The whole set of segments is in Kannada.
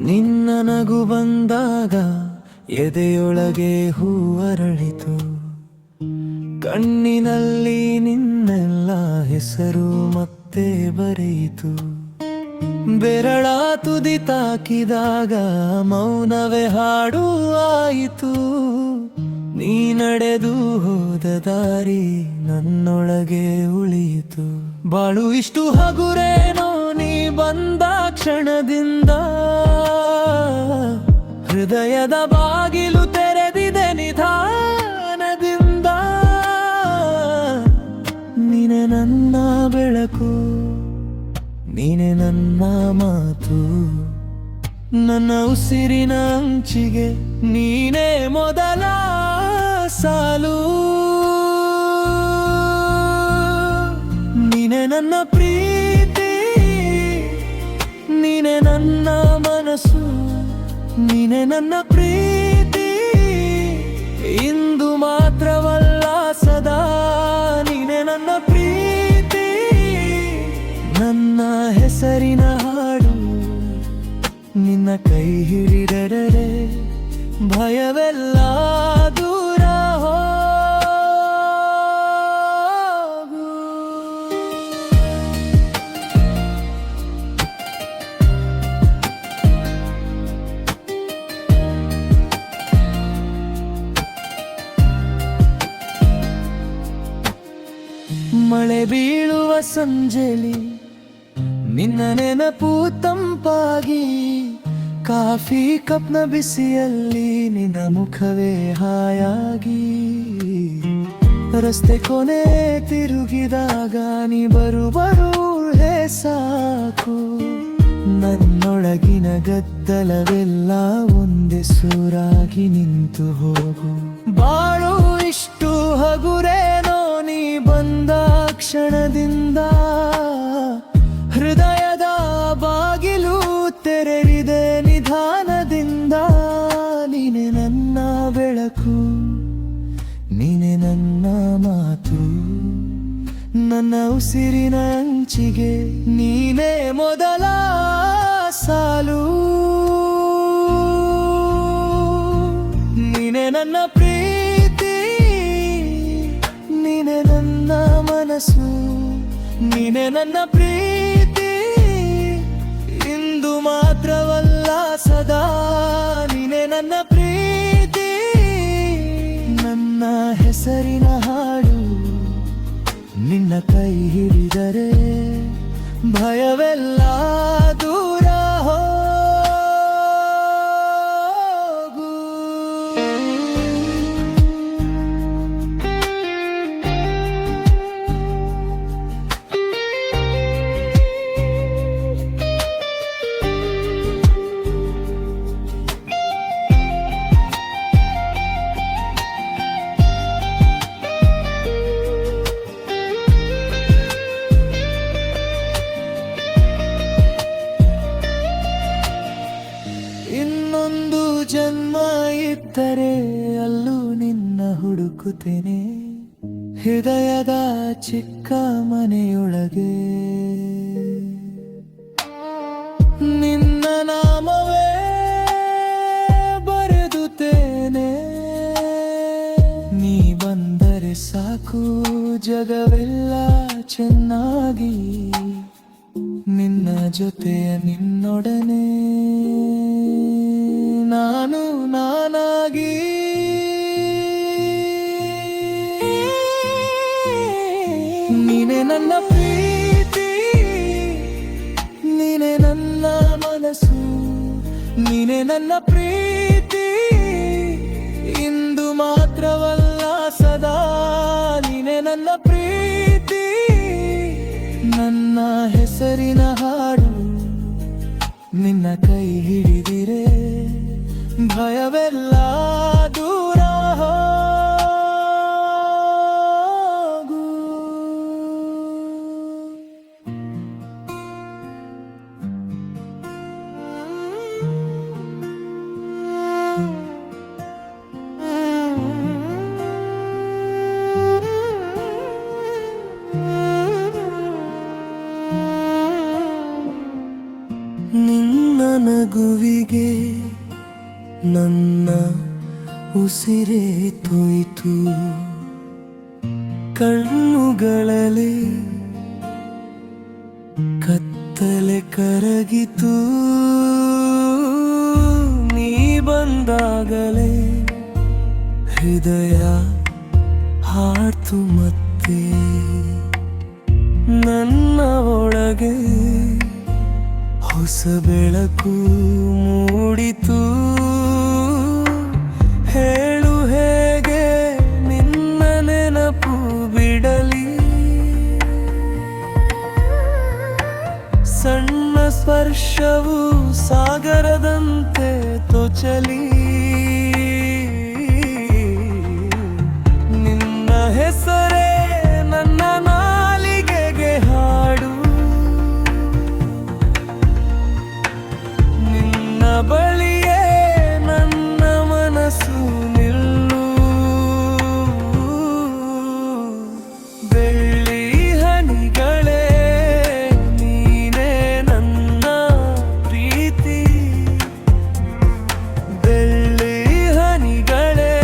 ನಿನ್ನ ನಗು ಬಂದಾಗ ಎದೆಯೊಳಗೆ ಹೂ ಅರಳಿತು. ಕಣ್ಣಿನಲ್ಲಿ ನಿನ್ನೆಲ್ಲ ಹೆಸರು ಮತ್ತೆ ಬರೆಯಿತು. ಬೆರಳ ತುದಿ ತಾಕಿದಾಗ ಮೌನವೇ ಹಾಡು ಆಯಿತು. ನೀ ನಡೆದು ಹೋದ ದಾರಿ ನನ್ನೊಳಗೆ ಉಳಿಯಿತು. ಬಾಳು ಇಷ್ಟು ಹಗುರೇನೋ ನೀ ಬಂದ ಕ್ಷಣದಿಂದ. ಹೃದಯದ ಬಾಗಿಲು ತೆರೆದಿದೆ ನಿಧಾನದಿಂದ. ನೀನೆ ನನ್ನ ಬೆಳಕು, ನೀನೆ ನನ್ನ ಮಾತು. ನನ್ನ ಉಸಿರಿನ ಅಂಚಿಗೆ ನೀನೇ ಮೊದಲ ಸಾಲು. ನೀನೆ ನನ್ನ ಪ್ರೀತಿ, ನೀನೆ ನನ್ನ ಮನಸ್ಸು. ನೀನೆ ನನ್ನ ಪ್ರೀತಿ ಇಂದು ಮಾತ್ರವಲ್ಲ ಸದಾ. ನೀನೆ ನನ್ನ ಪ್ರೀತಿ, ನನ್ನ ಹೆಸರಿನ ಹಾಡು. ನಿನ್ನ ಕೈ ಹಿಡಿದರೆ ಭಯವೆಲ್ಲ ದೂರ ಹೋಗು. ಮಳೆ ಬೀಳುವ ಸಂಜೆಲಿ ನಿನ್ನ ನೆನಪು ತಂಪಾಗಿ. ಕಾಫಿ ಕಪ್ನ ಬಿಸಿಯಲ್ಲಿ ನಿನ್ನ ಮುಖವೇ ಹಾಯಾಗಿ. ರಸ್ತೆ ಕೊನೆ ತಿರುಗಿದಾಗ ನೀ ಬರುವುದೇ ಸಾಕು. ನನ್ನೊಳಗಿನ ಗದ್ದಲವೆಲ್ಲ ಒಂದೇ ಸೂರಾಗಿ ನಿಂತು ಹೋಗು. ಬಾಳು ಇಷ್ಟು ಹಗುರೇನೋ ನೀ ಬಂದ ಕ್ಷಣದಿಂದ. ಹೃದಯದ ಬಾಗಿಲು ತೆರೆದಿದೆ ನಿಧಾನದಿಂದ. ನೀನೆ ನನ್ನ ಬೆಳಕು, ನೀನೆ ನನ್ನ ಮಾತು. ನನ್ನ ಉಸಿರಿನ ಅಂಚಿಗೆ ನೀನೇ ಮೊದಲ ಸಾಲು. ನೀನೆ ನನ್ನ ಪ್ರೀತಿ, ನೀನೆ ನನ್ನ ಮನಸ್ಸು. ನೀನೆ ನನ್ನ ಪ್ರೀತಿ ಇಂದು ಮಾತ್ರವಲ್ಲ ಸದಾ. ನೀನೆ ನನ್ನ ಪ್ರೀತಿ, ನನ್ನ ಹೆಸರಿನ ಹಾಡು. ನಿನ್ನ ಕೈ ಹಿಡಿದರೆ ಭಯವೆಲ್ಲ ದೂರ ಹೋಗು. ಇನ್ನೊಂದು ಜನ್ಮ ಇದ್ದರೆ ಅಲ್ಲೂ ನಿನ್ನ ಹುಡುಕುತ್ತೇನೆ. ಹೃದಯದ ಚಿಕ್ಕ ಮನೆಯೊಳಗೆ ನಿನ್ನ ನಾಮವೇ ಬರೆದುತ್ತೇನೆ. ನೀ ಬಂದರೆ ಸಾಕು ಜಗವೆಲ್ಲ ಚೆನ್ನಾಗಿ. ನಿನ್ನ ಜೊತೆಯ ನಿನ್ನೊಡನೆ ನಾನು ನಾನಾಗಿ. ನೀನೆ ನನ್ನ ಪ್ರೀತಿ, ನೀನೆ ನನ್ನ ಮನಸ್ಸು. ನೀನೆ ನನ್ನ ಪ್ರೀತಿ ಇಂದು ಮಾತ್ರವಲ್ಲ ಸದಾ. ನೀನೆ ನನ್ನ ಪ್ರೀತಿ, ನನ್ನ ಹೆಸರಿನ ಹಾಡು. ನಿನ್ನ ಕೈ ಹಿಡಿದಿರೆ ಭಯವೆಲ್ಲ ದೂರ ಹೋಗು. ನಿನ್ನ ನಗುವಿಗೆ ನನ್ನ ಉಸಿರೇ ತೊಯ್ತು, ಕಣ್ಣುಗಳಲ್ಲಿ ಕತ್ತಲೆ ಕರಗಿತು. ನೀ ಬಂದಾಗಲೇ ಹೃದಯ ಹಾಡ್ತು ಮತ್ತೆ, ನನ್ನ ಒಳಗೆ ಹೊಸ ಬೆಳಕು ಮೂಡಿತು. ಹೇಳು ಹೇಗೆ ನಿನ್ನ ನೆನಪು ಬಿಡಲಿ, ಸಣ್ಣ ಸ್ಪರ್ಶವು ಸಾಗರದಂತೆ ತೊಚಲಿ. ನಿನ್ನ ಹೆಸರೇ ನನ್ನ ನಾಲಿಗೆಗೆ ಹಾಡು, ನಿನ್ನ ಬಳಿಯೇ ನನ್ನ ಮನಸ್ಸು ನಿಲ್ಲು. ಬೆಳ್ಳಿ ಹನಿಗಳೇ ನೀನೇ ನನ್ನ ಪ್ರೀತಿ, ಬೆಳ್ಳಿ ಹನಿಗಳೇ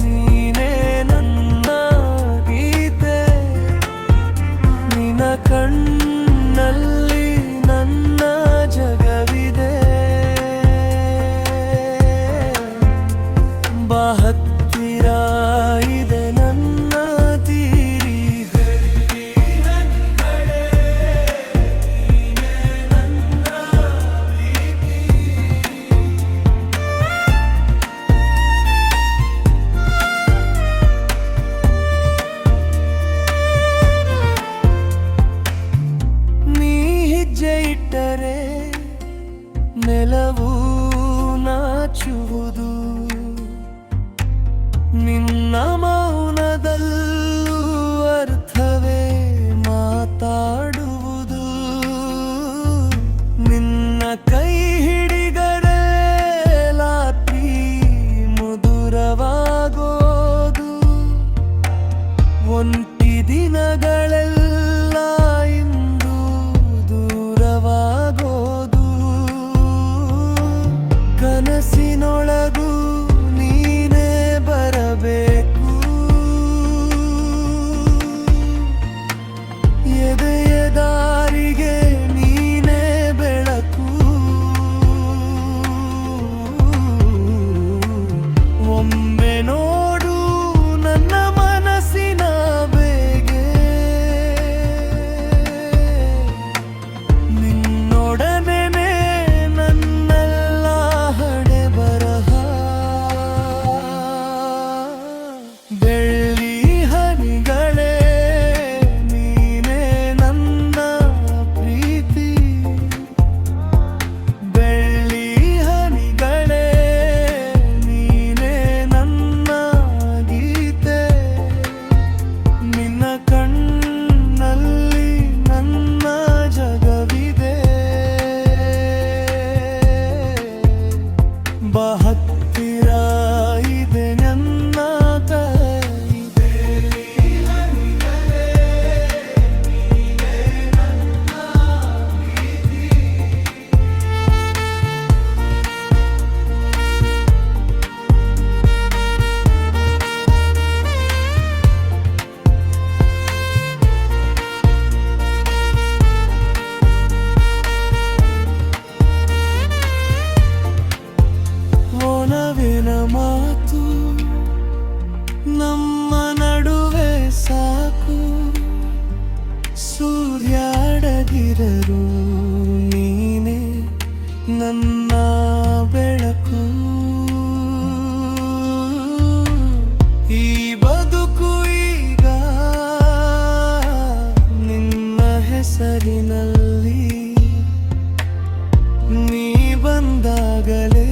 ನೀನೇ ನನ್ನ ಗೀತೆ. ನಿನ್ನ ಕಣ್ಣಲ್ಲಿ ನನ್ನ ಜಗವಿದೆ, ಬಾ ಹತ್ತಿರ ಇದೆ ನನ್ನ ತೀರಿ. ನೀ ಹೆಜ್ಜೆ ಇಟ್ಟರೆ ನೆಲವು ನಾಚುವುದು, ನಿನ್ನ ಮೌನದಲ್ಲೂ ಅರ್ಥವೇ ಮಾತಾಡುವುದು. ನಿನ್ನ ಕೈ ಹಿಡಿದರೆ ರಾತ್ರಿ ಮಧುರವಾಗೋದು, ಒಂಟಿ ದಿನಗಳೆಲ್ಲ ಇಂದು ದೂರವಾಗೋದು. ಕನಸಿನೊಳಗೂ ನೀನೇ ಬರಬೇಕು, ಎದೆಯ ದಾರಿಗೆ ನೀನೇ ಬೆಳಕು. ಒಮ್ಮೆ ನೋಡು ನನ್ನ ಮನಸ್ಸಿನ ಬೇಗೆ, ನಿನ್ನೊಡನೆ ನನ್ನೆಲ್ಲ ಹಣೆ ಬರಹ. ಬೆಳ್ಳಿ ಹನಿಗಳೇ ನೀನೇ ನನ್ನ ಪ್ರೀತಿ, ಬೆಳ್ಳಿ ಹನಿಗಳೇ ನೀನೇ ನನ್ನ ಗೀತೆ. ನಿನ್ನ ಕಣ್ಣಲ್ಲಿ ನನ್ನ ಜಗವಿದೆ, ಬಾ ಹತ್ತಿರ ಇದೆ ನನ್ನ ಕೈ. ಒಲವಿನ ಮಾತು ನಮ್ಮ ನಡುವೆ ಸಾಕು, ಸೂರ್ಯಾಡದಿರರು ನೀನೆ ನನ್ನ ಬೆಳಕು. ಈ ಬದುಕು ಈಗ ನಿನ್ನ ಹೆಸರಿನಲ್ಲಿ, ನೀ ಬಂದಾಗಲೇ